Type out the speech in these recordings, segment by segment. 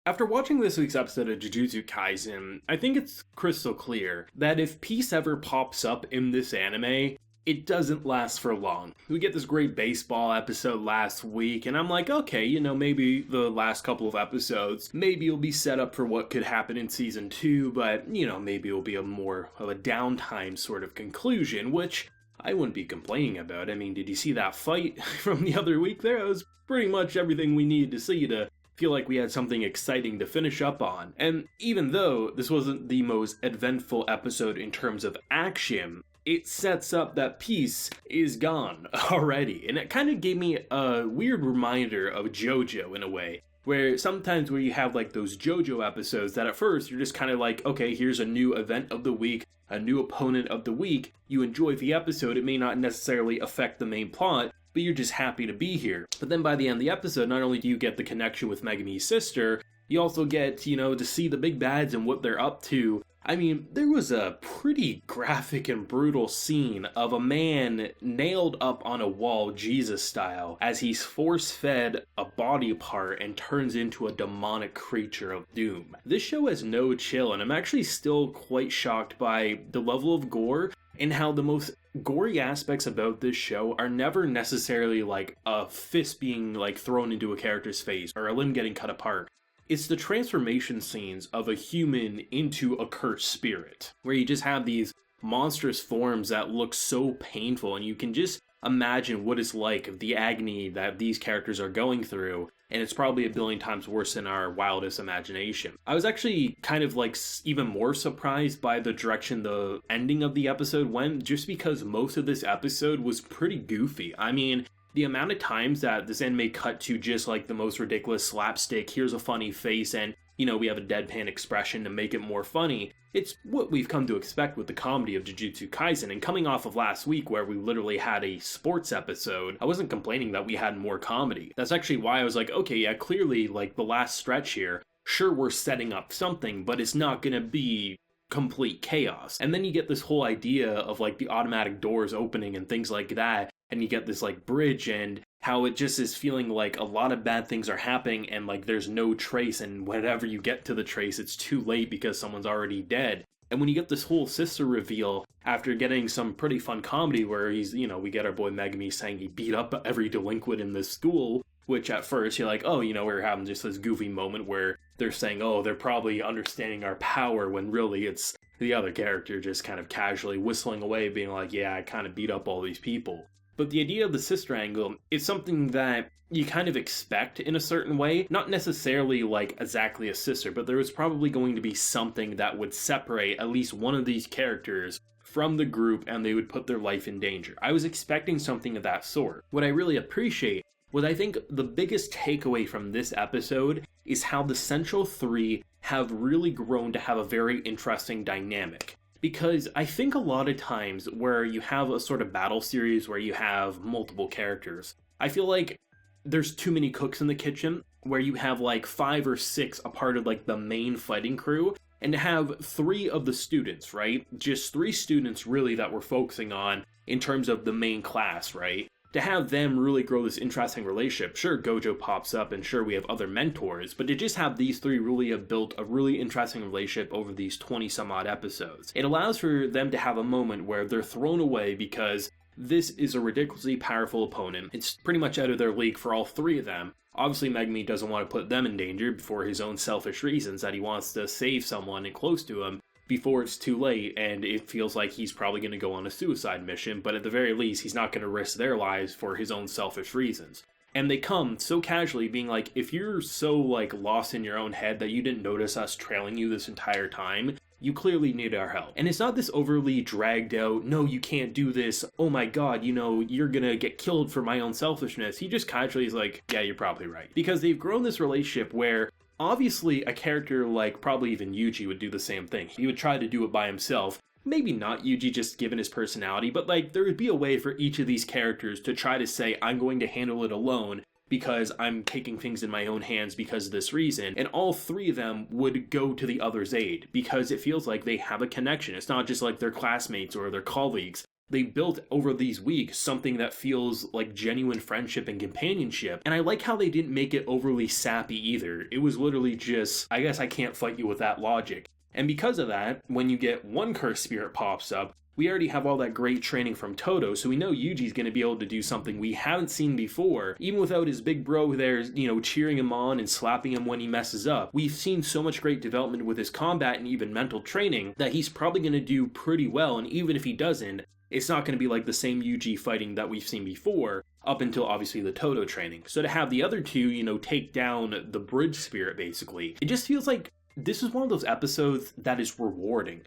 After watching this week's episode of Jujutsu Kaisen, I think it's crystal clear that if peace ever pops up in this anime, it doesn't last for long. We get this great baseball episode last week, and I'm like, okay, maybe the last couple of episodes, maybe it'll be set up for what could happen in season 2, but, maybe it'll be a more of a downtime sort of conclusion, which I wouldn't be complaining about. I mean, did you see that fight from the other week there? It was pretty much everything we needed to see to feel like we had something exciting to finish up on. And even though this wasn't the most eventful episode in terms of action, it sets up that peace is gone already. And it kind of gave me a weird reminder of JoJo in a way, where sometimes where you have like those JoJo episodes that at first you're just kind of like, okay, here's a new event of the week, a new opponent of the week. You enjoy the episode, it may not necessarily affect the main plot, but you're just happy to be here. But then by the end of the episode, not only do you get the connection with Megumi's sister, you also get, to see the big bads and what they're up to. I mean, there was a pretty graphic and brutal scene of a man nailed up on a wall, Jesus style, as he's force-fed a body part and turns into a demonic creature of doom. This show has no chill, and I'm actually still quite shocked by the level of gore and how the most gory aspects about this show are never necessarily like a fist being like thrown into a character's face or a limb getting cut apart. It's the transformation scenes of a human into a cursed spirit, where you just have these monstrous forms that look so painful, and you can just imagine what it's like, the agony that these characters are going through, and it's probably a billion times worse than our wildest imagination. I was actually kind of like even more surprised by the direction the ending of the episode went, just because most of this episode was pretty goofy. I mean, the amount of times that this anime cut to just like the most ridiculous slapstick, here's a funny face, and we have a deadpan expression to make it more funny. It's what we've come to expect with the comedy of Jujutsu Kaisen, and coming off of last week where we literally had a sports episode, I wasn't complaining that we had more comedy. That's actually why I was like, okay, yeah, clearly like the last stretch here, sure we're setting up something, but it's not gonna be complete chaos. And then you get this whole idea of like the automatic doors opening and things like that, and you get this like bridge and how it just is feeling like a lot of bad things are happening and like there's no trace, and whenever you get to the trace it's too late because someone's already dead. And when you get this whole sister reveal after getting some pretty fun comedy where he's, we get our boy Megumi saying he beat up every delinquent in this school, which at first you're like, oh, we're having just this goofy moment where they're saying, oh, they're probably understanding our power, when really it's the other character just kind of casually whistling away being like, yeah, I kind of beat up all these people. But the idea of the sister angle is something that you kind of expect in a certain way, not necessarily like exactly a sister, but there was probably going to be something that would separate at least one of these characters from the group and they would put their life in danger. I was expecting something of that sort. What I really appreciate, what I think the biggest takeaway from this episode is how the Central Three have really grown to have a very interesting dynamic. Because I think a lot of times where you have a sort of battle series where you have multiple characters, I feel like there's too many cooks in the kitchen, where you have like 5 or 6 a part of like the main fighting crew, and to have 3 of the students, right? Just 3 students really that we're focusing on in terms of the main class, right? To have them really grow this interesting relationship. Sure, Gojo pops up, and sure, we have other mentors, but to just have these 3 really have built a really interesting relationship over these 20 some odd episodes. It allows for them to have a moment where they're thrown away because this is a ridiculously powerful opponent. It's pretty much out of their league for all 3 of them. Obviously, Megumi doesn't want to put them in danger for his own selfish reasons, that he wants to save someone and close to him before it's too late, and it feels like he's probably going to go on a suicide mission, but at the very least, he's not going to risk their lives for his own selfish reasons. And they come so casually being like, if you're so like lost in your own head that you didn't notice us trailing you this entire time, you clearly need our help. And it's not this overly dragged out, no, you can't do this, oh my god, you're gonna get killed for my own selfishness. He just casually is like, yeah, you're probably right. Because they've grown this relationship where obviously a character like probably even Yuji would do the same thing. He would try to do it by himself. Maybe not Yuji just given his personality, but like there would be a way for each of these characters to try to say, I'm going to handle it alone because I'm taking things in my own hands because of this reason. And all 3 of them would go to the other's aid because it feels like they have a connection. It's not just like their classmates or their colleagues. they built over these weeks something that feels like genuine friendship and companionship. And I like how they didn't make it overly sappy either. It was literally just, I guess I can't fight you with that logic. And because of that, when you get one cursed spirit pops up, we already have all that great training from Todo, so we know Yuji's going to be able to do something we haven't seen before, even without his big bro there, cheering him on and slapping him when he messes up. We've seen so much great development with his combat and even mental training that he's probably going to do pretty well, and even if he doesn't, it's not going to be like the same Yuji fighting that we've seen before, up until obviously the Todo training. So to have the other two, take down the bridge spirit basically, it just feels like this is one of those episodes that is rewarding.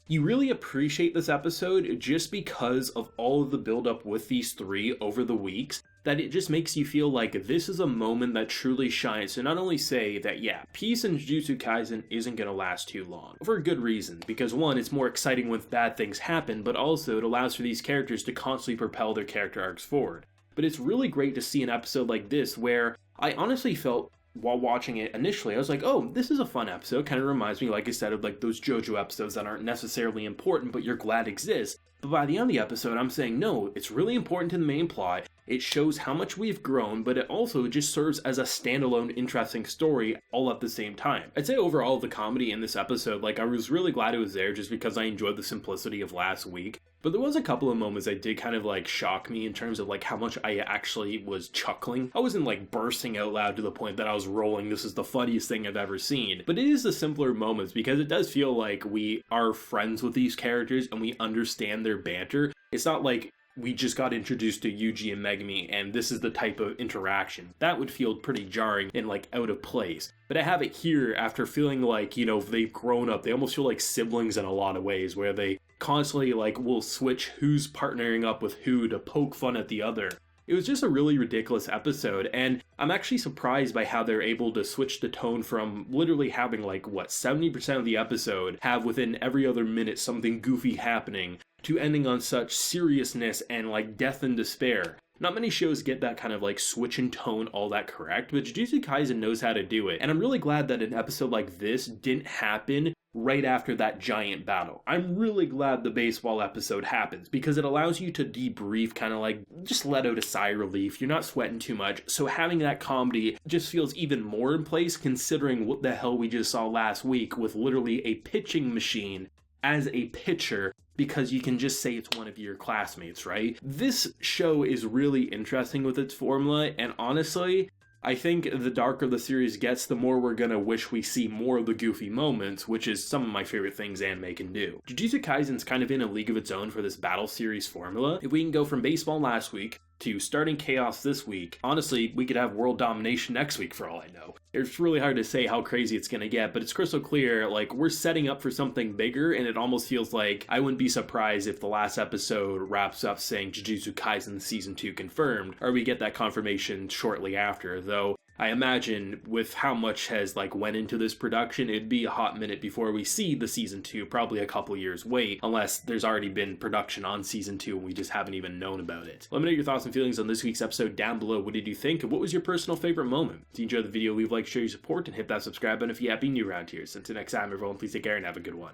You really appreciate this episode just because of all of the build-up with these three over the weeks, that it just makes you feel like this is a moment that truly shines to not only say that, yeah, peace in Jujutsu Kaisen isn't going to last too long, for a good reason, because one, it's more exciting when bad things happen, but also it allows for these characters to constantly propel their character arcs forward. But it's really great to see an episode like this where I honestly felt while watching it initially, I was like, oh, this is a fun episode. Kind of reminds me, like I said, of like those JoJo episodes that aren't necessarily important, but you're glad exist. But by the end of the episode, I'm saying, no, it's really important to the main plot. It shows how much we've grown, but it also just serves as a standalone, interesting story all at the same time. I'd say overall, the comedy in this episode, I was really glad it was there just because I enjoyed the simplicity of last week. But there was a couple of moments that did kind of shock me in terms of how much I actually was chuckling. I wasn't bursting out loud to the point that I was rolling, this is the funniest thing I've ever seen. But it is the simpler moments because it does feel like we are friends with these characters and we understand their banter. It's not like we just got introduced to Yuji and Megumi and this is the type of interaction. That would feel pretty jarring and out of place. But I have it here after feeling they've grown up. They almost feel like siblings in a lot of ways where they constantly will switch who's partnering up with who to poke fun at the other. It was just a really ridiculous episode, and I'm actually surprised by how they're able to switch the tone from literally having 70% of the episode have within every other minute something goofy happening to ending on such seriousness and death and despair. Not many shows get that kind of switch in tone all that correct, but Jujutsu Kaisen knows how to do it. And I'm really glad that an episode like this didn't happen right after that giant battle. I'm really glad the baseball episode happens because it allows you to debrief, kind of just let out a sigh of relief. You're not sweating too much. So having that comedy just feels even more in place considering what the hell we just saw last week with literally a pitching machine as a pitcher, because you can just say it's one of your classmates, right? This show is really interesting with its formula, and honestly, I think the darker the series gets, the more we're gonna wish we see more of the goofy moments, which is some of my favorite things anime can do. Jujutsu Kaisen's kind of in a league of its own for this battle series formula. If we can go from baseball last week to starting chaos this week, honestly, we could have world domination next week for all I know. It's really hard to say how crazy it's gonna get, but it's crystal clear, we're setting up for something bigger, and it almost feels like I wouldn't be surprised if the last episode wraps up saying Jujutsu Kaisen Season 2 confirmed, or we get that confirmation shortly after, though I imagine with how much has went into this production, it'd be a hot minute before we see the Season 2, probably a couple years wait, unless there's already been production on Season 2 and we just haven't even known about it. Let me know your thoughts and feelings on this week's episode down below. What did you think, and what was your personal favorite moment? If you enjoyed the video, leave a like, share your support, and hit that subscribe button if you happen to be new around here. So until next time, everyone, please take care and have a good one.